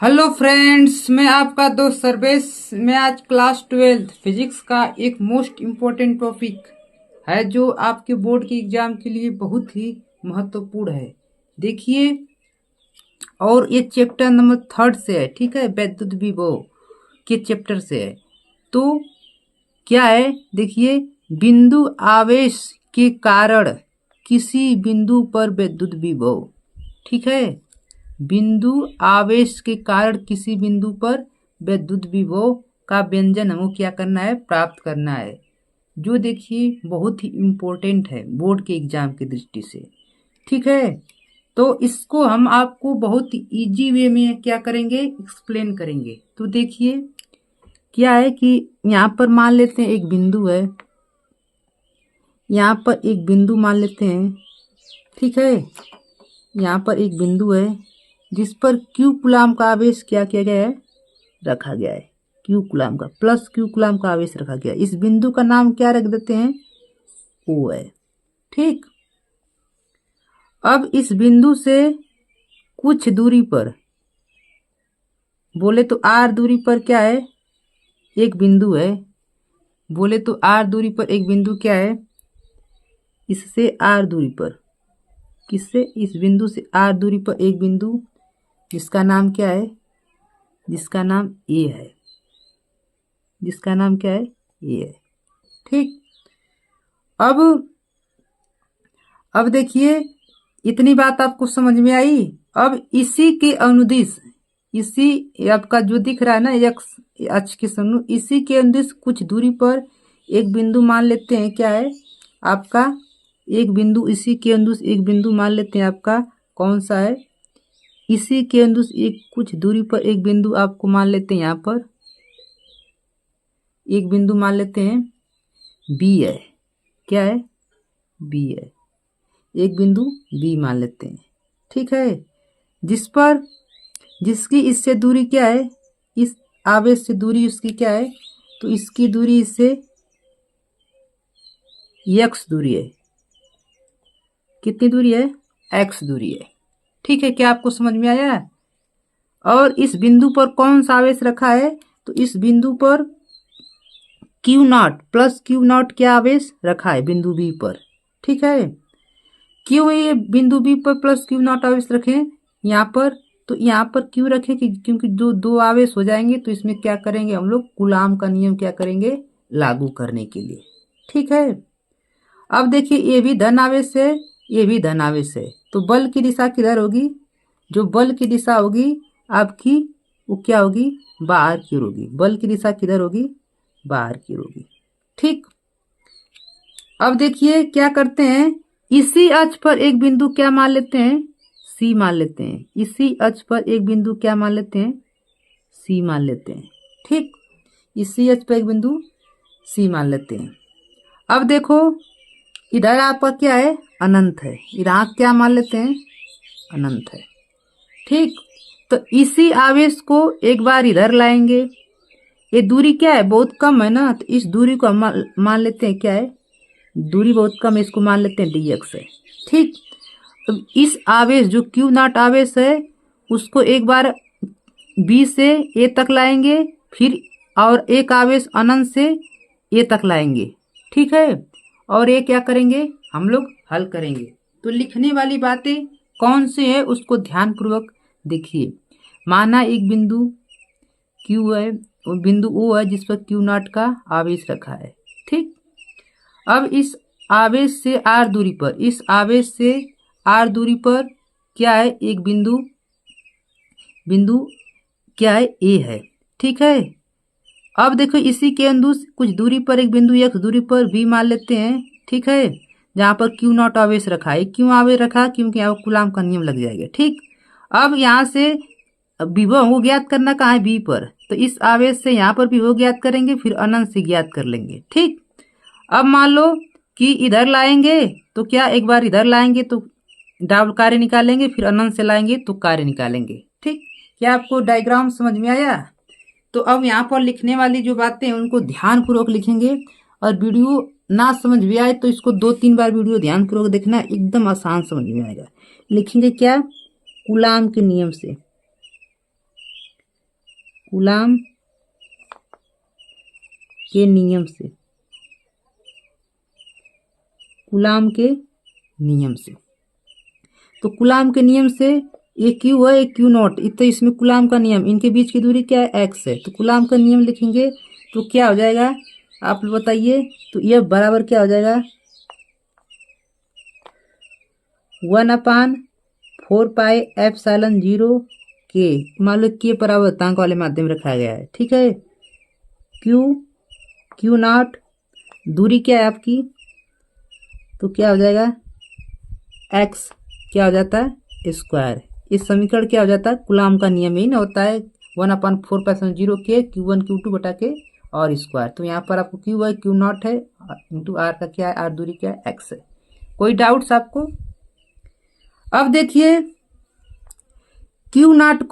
Hello friends, मैं आपका दोस्त सर्वेश। मैं आज क्लास 12 फिजिक्स का एक मोस्ट इम्पोर्टेंट टॉपिक है जो आपके बोर्ड के एग्जाम के लिए बहुत ही महत्वपूर्ण है। देखिए, और ये चैप्टर नंबर 3 से है, ठीक है। वैद्युत विभव के चैप्टर से है। तो क्या है, देखिए, बिंदु आवेश के कारण किसी बिंदु पर वैद्युत विभव, ठीक है। बिंदु आवेश के कारण किसी बिंदु पर वैद्युत विभव का व्यंजन हमको क्या करना है, प्राप्त करना है। जो देखिए बहुत ही इम्पोर्टेंट है बोर्ड के एग्जाम की दृष्टि से, ठीक है। तो इसको हम आपको बहुत इजी वे में क्या करेंगे, एक्सप्लेन करेंगे। तो देखिए क्या है कि यहाँ पर मान लेते हैं एक बिंदु है, यहाँ पर एक बिंदु मान लेते हैं, ठीक है। यहाँ पर एक बिंदु है जिस पर क्यू कूलाम का आवेश क्या किया गया है, रखा गया है। क्यू कूलाम का प्लस क्यू कूलाम का आवेश रखा गया है। इस बिंदु का नाम क्या रख देते हैं, ओ है, ठीक। अब इस बिंदु से कुछ दूरी पर, बोले तो आर दूरी पर क्या है, एक बिंदु है। बोले तो आर दूरी पर एक बिंदु क्या है, इससे आर दूरी पर, किससे, इस बिंदु से आर दूरी पर एक बिंदु जिसका नाम क्या है, जिसका नाम ए है, जिसका नाम क्या है, ए है, ठीक। अब देखिए, इतनी बात आपको समझ में आई। अब इसी के अनुदिश, इसी आपका जो दिख रहा है ना एक्स अक्ष के समूह, इसी के अनुदिश कुछ दूरी पर एक बिंदु मान लेते हैं, क्या है आपका, एक बिंदु, इसी के अनुदिश एक बिंदु मान लेते हैं आपका, कौन सा है, इसी के अनुदिश एक कुछ दूरी पर एक बिंदु आपको मान लेते हैं, यहाँ पर एक बिंदु मान लेते हैं बी है, क्या है, बी है, एक बिंदु बी मान लेते हैं, ठीक है। जिस पर, जिसकी इससे दूरी क्या है, इस आवेश से दूरी उसकी क्या है, तो इसकी दूरी इससे एक्स दूरी है। कितनी दूरी है, एक्स दूरी है, ठीक है। क्या आपको समझ में आया। और इस बिंदु पर कौन सा आवेश रखा है, तो इस बिंदु पर Q not plus Q not क्या आवेश रखा है बिंदु बी पर, ठीक है। क्यों ये बिंदु बी पर प्लस क्यू नॉट आवेश रखें यहाँ पर, तो यहाँ पर क्यों रखें कि क्योंकि जो दो आवेश हो जाएंगे तो इसमें क्या करेंगे हम लोग, कूलाम का नियम क्या करेंगे, लागू करने के लिए, ठीक है। अब देखिए, ये भी धन आवेश है, ये भी धन आवेश है, तो बल की दिशा किधर होगी, जो बल की दिशा होगी आपकी वो क्या होगी, बाहर की ओर होगी। बल की दिशा किधर होगी, बाहर की ओर होगी, ठीक। अब देखिए क्या करते हैं, इसी अक्ष पर एक बिंदु क्या मान लेते हैं, सी मान लेते हैं। इसी अक्ष पर एक बिंदु क्या मान लेते हैं, सी मान लेते हैं, ठीक। इसी अक्ष पर एक बिंदु सी मान लेते हैं। अब देखो, इधर आपका क्या है, अनंत है, इधर क्या मान लेते हैं, अनंत है, ठीक। तो इसी आवेश को एक बार इधर लाएंगे, ये दूरी क्या है, बहुत कम है ना, तो इस दूरी को हम मान लेते हैं क्या है, दूरी बहुत कम है, इसको मान लेते हैं dx है, ठीक। अब इस आवेश जो क्यू नॉट आवेश है उसको एक बार बी से ए तक लाएंगे, फिर और एक आवेश अनंत से ए तक लाएंगे, ठीक है। और ये क्या करेंगे, हम लोग हल करेंगे। तो लिखने वाली बातें कौन से है उसको ध्यानपूर्वक देखिए। माना एक बिंदु क्यू है, बिंदु ओ है जिस पर क्यू नॉट का आवेश रखा है, ठीक। अब इस आवेश से आर दूरी पर, इस आवेश से आर दूरी पर क्या है, एक बिंदु, बिंदु क्या है, ए है, ठीक है। अब देखो, इसी के अनुदिश कुछ दूरी पर एक बिंदु एक्स दूरी पर बी मान लेते हैं, ठीक है। जहां पर क्यू नॉट आवेश रखा है, क्यों आवेश रखा, क्योंकि यहाँ कूलाम का नियम लग जाएगा, ठीक। अब यहाँ से विभव हमको ज्ञात करना कहाँ है, बी पर, तो इस आवेश से यहाँ पर विभव ज्ञात करेंगे, फिर अनंत से ज्ञात कर लेंगे, ठीक। अब मान लो कि इधर लाएंगे तो क्या, एक बार इधर लाएंगे तो डबल कार्य निकालेंगे, फिर अनंत से लाएंगे तो कार्य निकालेंगे, ठीक। क्या आपको डायग्राम समझ में आया। तो अब यहाँ पर लिखने वाली जो बातें हैं उनको ध्यानपूर्वक लिखेंगे, और वीडियो ना समझ में आए तो इसको 2-3 बार वीडियो ध्यानपूर्वक देखना, एकदम आसान समझ में आएगा। लिखेंगे क्या, कूलाम के नियम से, कूलाम के नियम से, कूलाम के नियम से। तो कूलाम के नियम से ये क्यू है, ये क्यू नॉट, तो इसमें कूलाम का नियम, इनके बीच की दूरी क्या है, एक्स है। तो कूलाम का नियम लिखेंगे तो क्या हो जाएगा, आप बताइए। तो ये बराबर क्या हो जाएगा, 1/4πε0 के, मान लो के परावर्तांक वाले माध्यम रखा गया है, ठीक है। क्यू नॉट दूरी क्या है आपकी, तो क्या हो जाएगा, एक्स क्या हो जाता है, स्क्वायर। इस समीकरण क्या हो जाता है, कूलाम का नियम ही ना होता है, 1/4πε0 के Q1 Q2 बटा के और स्क्वायर। तो यहाँ पर आपको क्यू है, क्यू नॉट है, इंटू आर का क्या है, आर दूरी क्या है, एक्स है। कोई डाउट्स आपको। अब देखिए क्यू नॉट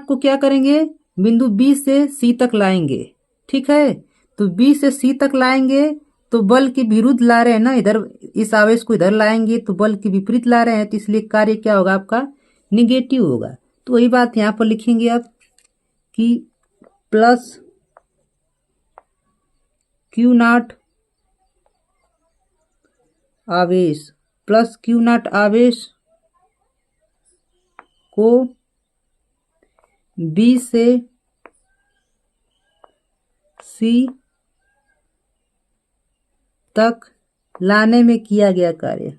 को क्या करेंगे, बिंदु बी से सी तक लाएंगे, ठीक है। तो बी से सी तक लाएंगे तो बल के विरुद्ध ला रहे हैं ना, इधर इस आवेश को इधर लाएंगे तो बल के विपरीत ला रहे हैं, तो इसलिए कार्य क्या होगा आपका, निगेटिव होगा। तो वही बात यहां पर लिखेंगे आप कि प्लस क्यू नॉट आवेश, प्लस क्यू नॉट आवेश को बी से सी तक लाने में किया गया कार्य,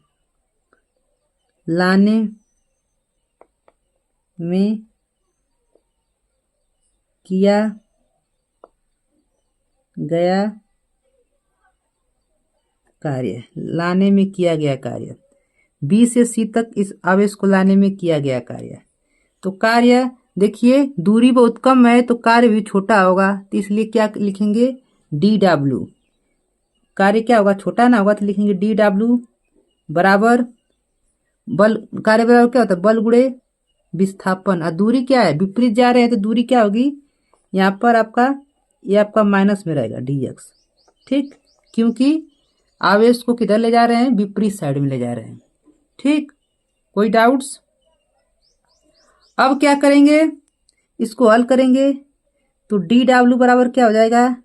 लाने में किया गया कार्य, लाने में किया गया कार्य, बी से सी तक इस आवेश को लाने में किया गया कार्य। तो कार्य देखिए दूरी बहुत कम है तो कार्य भी छोटा होगा, तो इसलिए क्या लिखेंगे, डी डब्ल्यू। कार्य क्या होगा, छोटा ना होगा, तो लिखेंगे डी डब्ल्यू बराबर बल, कार्य बराबर क्या होता है, बल गुणे विस्थापन। और दूरी क्या है, विपरीत जा रहे हैं तो दूरी क्या होगी, यहाँ पर आपका ये आपका माइनस में रहेगा डी एक्स, ठीक, क्योंकि आवेश को किधर ले जा रहे हैं, विपरीत साइड में ले जा रहे हैं, ठीक। कोई डाउट्स। अब क्या करेंगे, इसको हल करेंगे तो डी डब्ल्यू बराबर क्या हो जाएगा,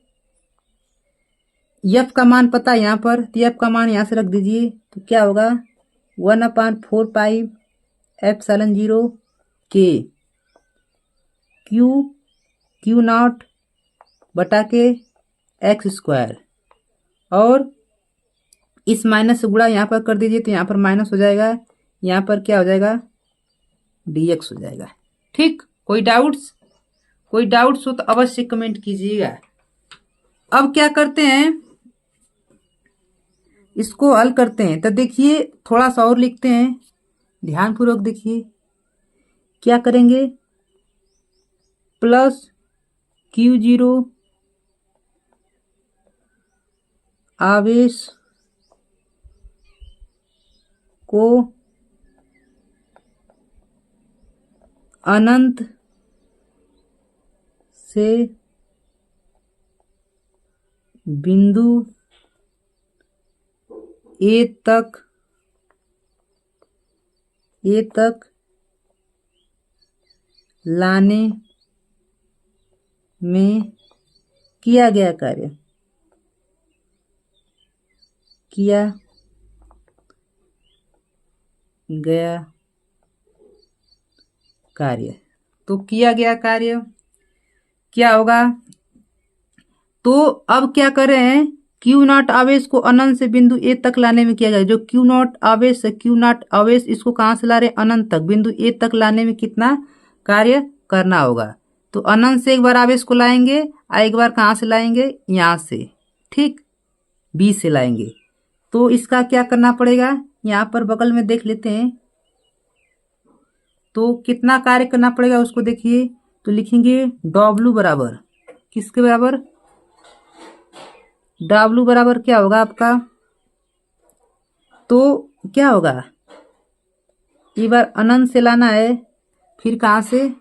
एफ का मान पता है यहाँ पर, तो एफ का मान यहाँ से रख दीजिए, तो क्या होगा 1/4πε0 के क्यू नॉट बटा के एक्स स्क्वायर, और इस माइनस से गुणा यहाँ पर कर दीजिए तो यहाँ पर माइनस हो जाएगा, यहाँ पर क्या हो जाएगा, dx हो जाएगा, ठीक। कोई डाउट्स हो तो अवश्य कमेंट कीजिएगा। अब क्या करते हैं, इसको हल करते हैं। तो देखिए थोड़ा सा और लिखते हैं, ध्यानपूर्वक देखिए क्या करेंगे, प्लस Q0 आवेश को अनंत से बिंदु ए तक लाने में किया गया कार्य। तो किया गया कार्य क्या होगा, तो अब क्या कर रहे हैं, क्यू नॉट आवेश को अनंत से बिंदु ए तक लाने में किया गया, जो क्यू नॉट आवेश है, क्यू नॉट आवेश इसको कहां से ला रहे हैं, अनंत तक, बिंदु ए तक लाने में कितना कार्य करना होगा। तो अनंत से एक बार आवेश को लाएंगे और एक बार कहां से लाएंगे, यहां से, ठीक, बी से लाएंगे। तो इसका क्या करना पड़ेगा, यहां पर बगल में देख लेते हैं, तो कितना कार्य करना पड़ेगा उसको देखिए। तो लिखेंगे डब्ल्यू बराबर किसके बराबर, डब्ल्यू बराबर क्या होगा आपका, तो क्या होगा, एक बार अनंत से लाना है, फिर कहां से,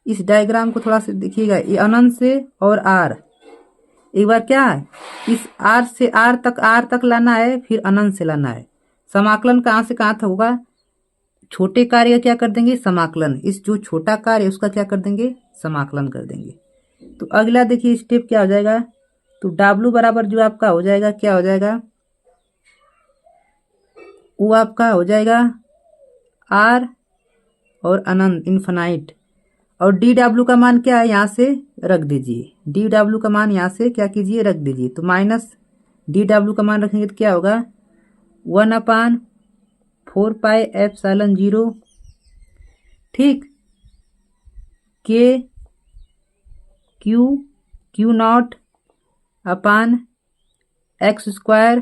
इस डायग्राम को थोड़ा सा देखिएगा, ये अनंत से और आर, एक बार क्या है, इस आर से आर तक लाना है, फिर अनंत से लाना है। समाकलन कहां से कहां तक होगा, छोटे कार्य का क्या कर देंगे, समाकलन। इस जो छोटा कार्य है उसका क्या कर देंगे, समाकलन कर देंगे। तो अगला देखिए स्टेप क्या हो जाएगा, तो W बराबर जो आपका हो जाएगा, क्या हो जाएगा, वो आपका हो जाएगा R और अनंत इन्फिनाइट। और DW का मान क्या है, यहाँ से रख दीजिए। DW का मान यहाँ से क्या कीजिए, रख दीजिए। तो माइनस DW का मान रखेंगे तो क्या होगा, 1/4πε0, ठीक, के Q not upon x square,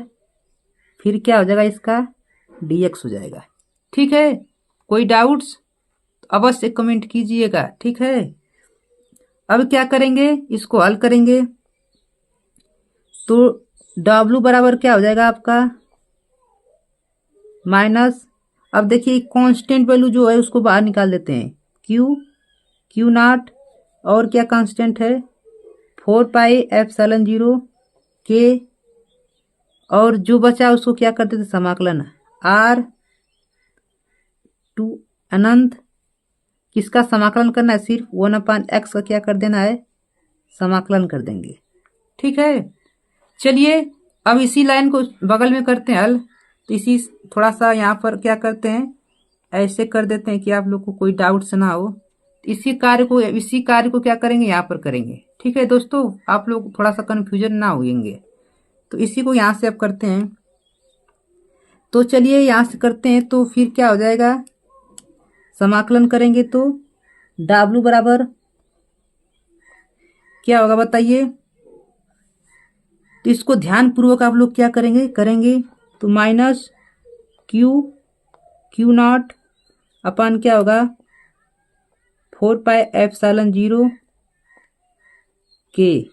फिर क्या हो जाएगा इसका dx हो जाएगा। ठीक है, कोई डाउट्स तो अवश्य कमेंट कीजिएगा। ठीक है, अब क्या करेंगे, इसको हल करेंगे। तो W बराबर क्या हो जाएगा आपका माइनस, अब देखिए कांस्टेंट वैल्यू जो है उसको बाहर निकाल देते हैं, क्यू नॉट और क्या कांस्टेंट है 4πε0 के, और जो बचा उसको क्या करते थे समाकलन R टू अनंत, किसका समाकलन करना है, सिर्फ 1/x का क्या कर देना है, समाकलन कर देंगे। ठीक है, चलिए अब इसी लाइन को बगल में करते हैं हल। तो इसी थोड़ा सा यहाँ पर क्या करते हैं, ऐसे कर देते हैं कि आप लोग को कोई डाउट्स ना हो। इसी कार्य को क्या करेंगे, यहाँ पर करेंगे। ठीक है दोस्तों, आप लोग थोड़ा सा कन्फ्यूजन ना होंगे। तो इसी को यहाँ से अब करते हैं। तो चलिए यहाँ से करते हैं, तो फिर क्या हो जाएगा, समाकलन करेंगे तो W बराबर क्या होगा बताइए। तो इसको ध्यान पूर्वक आप लोग क्या करेंगे तो माइनस क्यू नॉट अपन क्या होगा 4πε0 के।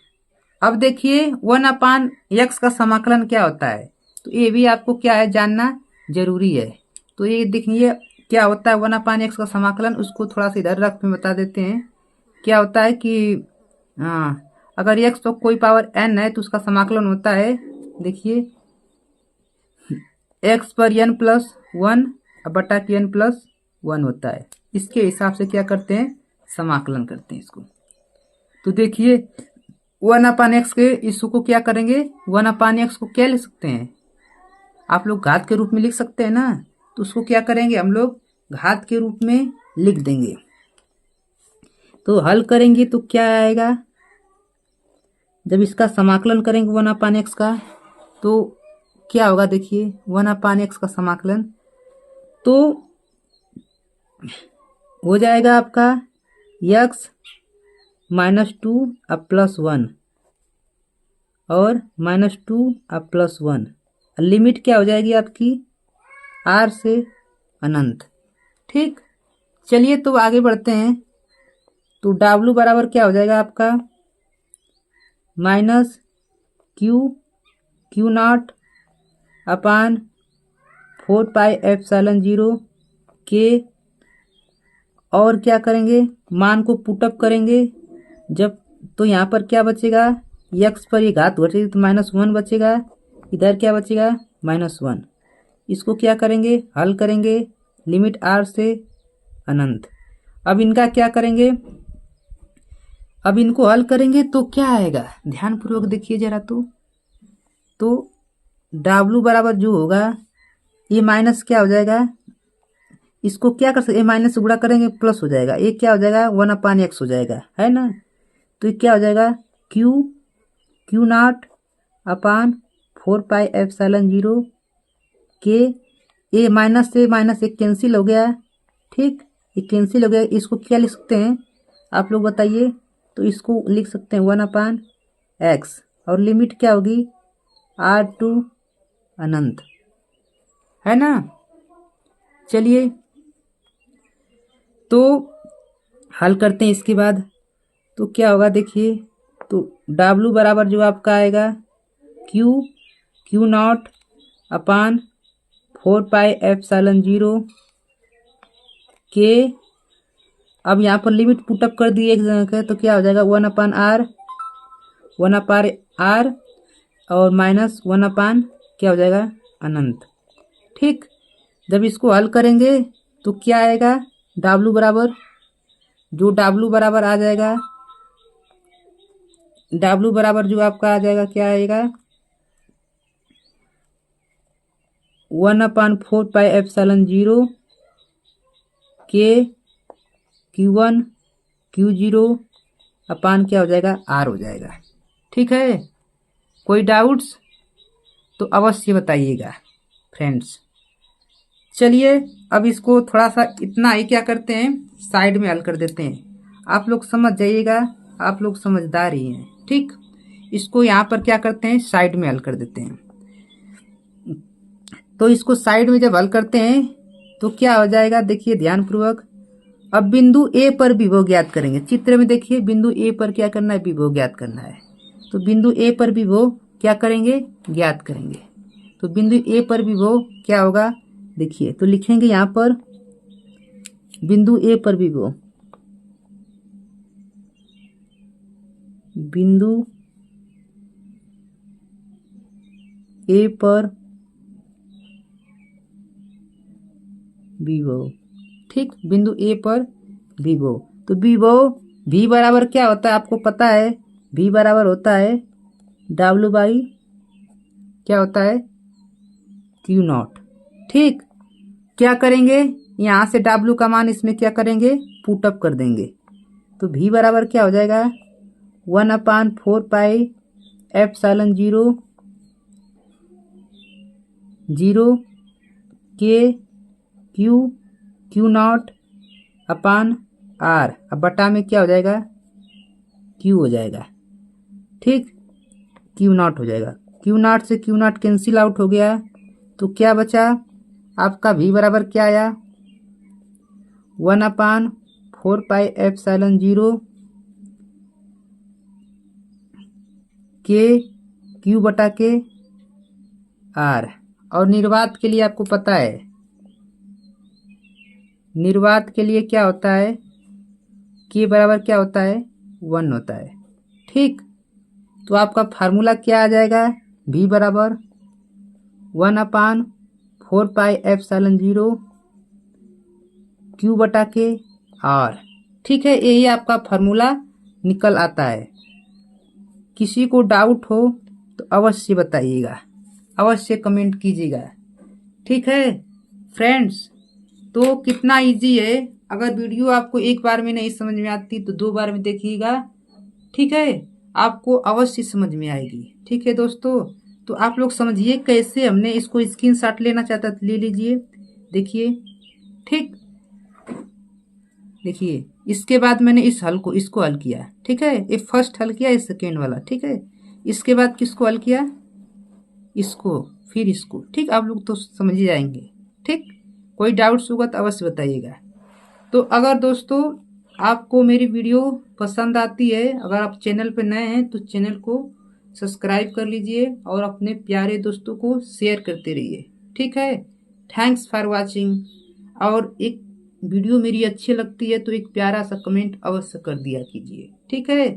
अब देखिए 1/x का समाकलन क्या होता है, तो ये भी आपको क्या है जानना जरूरी है। तो ये देखिए क्या होता है 1/x का समाकलन, उसको थोड़ा सा इधर रख में बता देते हैं। क्या होता है कि अगर x तो कोई पावर n है तो उसका समाकलन होता है, देखिए x पर n प्लस 1 बटा के n प्लस 1 होता है। इसके हिसाब से क्या करते हैं, समाकलन करते हैं इसको। तो देखिए 1/x के इसको क्या करेंगे, 1/x को क्या लिख सकते हैं, आप लोग घात के रूप में लिख सकते हैं ना। तो उसको क्या करेंगे, हम लोग घात के रूप में लिख देंगे। तो हल करेंगे तो क्या आएगा, जब इसका समाकलन करेंगे 1/x का तो क्या होगा, देखिए 1/x का समाकलन तो हो जाएगा आपका x -2 अब +1 और -2 अब +1, लिमिट क्या हो जाएगी आपकी R से अनंत। ठीक, चलिए तो आगे बढ़ते हैं। तो W बराबर क्या हो जाएगा आपका माइनस क्यू नॉट अपान 4πε0 के, और क्या करेंगे, मान को पुटअप करेंगे जब, तो यहाँ पर क्या बचेगा, x पर ये घात बचेगी तो -1 बचेगा, इधर क्या बचेगा -1। इसको क्या करेंगे, हल करेंगे, लिमिट R से अनंत। अब इनका क्या करेंगे, अब इनको हल करेंगे तो क्या आएगा, ध्यान पूर्वक देखिए जरा। तो W बराबर जो होगा ये माइनस क्या हो जाएगा, इसको क्या कर सकते, माइनस से गुणा करेंगे प्लस हो जाएगा, ये क्या हो जाएगा 1/x हो जाएगा, है ना। तो ये क्या हो जाएगा क्यू नॉट अपान 4πε0 के, ये माइनस से माइनस एक कैंसिल हो गया। ठीक, ये कैंसिल हो गया, इसको क्या लिख सकते हैं आप लोग बताइए। तो इसको लिख सकते हैं 1/x, और लिमिट क्या होगी R टू अनंत, है ना। चलिए तो हल करते हैं इसके बाद। तो क्या होगा देखिए, तो W बराबर जो आपका आएगा क्यू नॉट अपान 4πε0 के, अब यहाँ पर लिमिट पुटअप कर दिए एक जगह के, तो क्या हो जाएगा 1/r और -1 क्या हो जाएगा अनंत। ठीक, जब इसको हल करेंगे तो क्या आएगा, W बराबर, जो W बराबर आ जाएगा, W बराबर जो आपका आ जाएगा क्या आएगा, 1/4 पाई एप्सिलॉन 0 के Q1 Q0 अपान क्या हो जाएगा, R हो जाएगा। ठीक है, कोई डाउट्स तो अवश्य बताइएगा फ्रेंड्स। चलिए अब इसको थोड़ा सा इतना ही क्या करते हैं, साइड में हल कर देते हैं। आप लोग समझ जाइएगा, आप लोग समझदार ही हैं। ठीक, इसको यहाँ पर क्या करते हैं, साइड में हल कर देते हैं। तो इसको साइड में जब हल करते हैं तो क्या हो जाएगा, देखिए ध्यानपूर्वक। अब बिंदु ए पर विभव ज्ञात करेंगे। चित्र में देखिए बिंदु ए पर क्या करना है, विभव ज्ञात करना है। तो बिंदु ए पर विभव क्या करेंगे, ज्ञात करेंगे। तो बिंदु ए पर विभव क्या होगा, देखिए तो लिखेंगे यहाँ पर बिंदु ए पर विभव, बिंदु ए पर विभव। ठीक, बिंदु ए पर विभव। तो विभव V बराबर क्या होता है आपको पता है, V बराबर होता है W बाई क्या होता है, Q0। ठीक, क्या करेंगे, यहाँ से W का मान इसमें क्या करेंगे, पुटअप कर देंगे। तो V बराबर क्या हो जाएगा, 1/4 पाई एप्सिलॉन 0 के Q0 अपान R। अब बटा में क्या हो जाएगा, Q हो जाएगा। ठीक, Q0 हो जाएगा। Q0 से Q0 कैंसिल आउट हो गया, तो क्या बचा आपका, V बराबर क्या आया, 1/4 पाई एप्सिलॉन 0 के Q बटा के R। और निर्वात के लिए आपको पता है, निर्वात के लिए क्या होता है, K बराबर क्या होता है, 1 होता है। ठीक, तो आपका फार्मूला क्या आ जाएगा, V बराबर 1/4 पाई एप्सिलॉन 0 Q बटा के R। ठीक है, यही आपका फार्मूला निकल आता है। किसी को डाउट हो तो अवश्य बताइएगा, अवश्य कमेंट कीजिएगा। ठीक है फ्रेंड्स, तो कितना इजी है। अगर वीडियो आपको एक बार में नहीं समझ में आती तो 2 बार में देखिएगा। ठीक है, आपको अवश्य समझ में आएगी। ठीक है दोस्तों, तो आप लोग समझिए कैसे हमने इसको स्क्रीनशॉट लेना चाहता तो ले लीजिए। देखिए, ठीक, देखिए इसके बाद मैंने इस हल को, इसको हल किया। ठीक है, ये फर्स्ट हल किया, ये सेकेंड वाला। ठीक है, इसके बाद किसको हल किया, इसको, फिर इसको। ठीक, आप लोग तो समझ ही जाएंगे। ठीक, कोई डाउट्स होगा तो अवश्य बताइएगा। तो अगर दोस्तों आपको मेरी वीडियो पसंद आती है, अगर आप चैनल पर नए हैं तो चैनल को सब्सक्राइब कर लीजिए और अपने प्यारे दोस्तों को शेयर करते रहिए। ठीक है, थैंक्स फॉर वाचिंग। और एक वीडियो मेरी अच्छी लगती है तो एक प्यारा सा कमेंट अवश्य कर दिया कीजिए। ठीक है।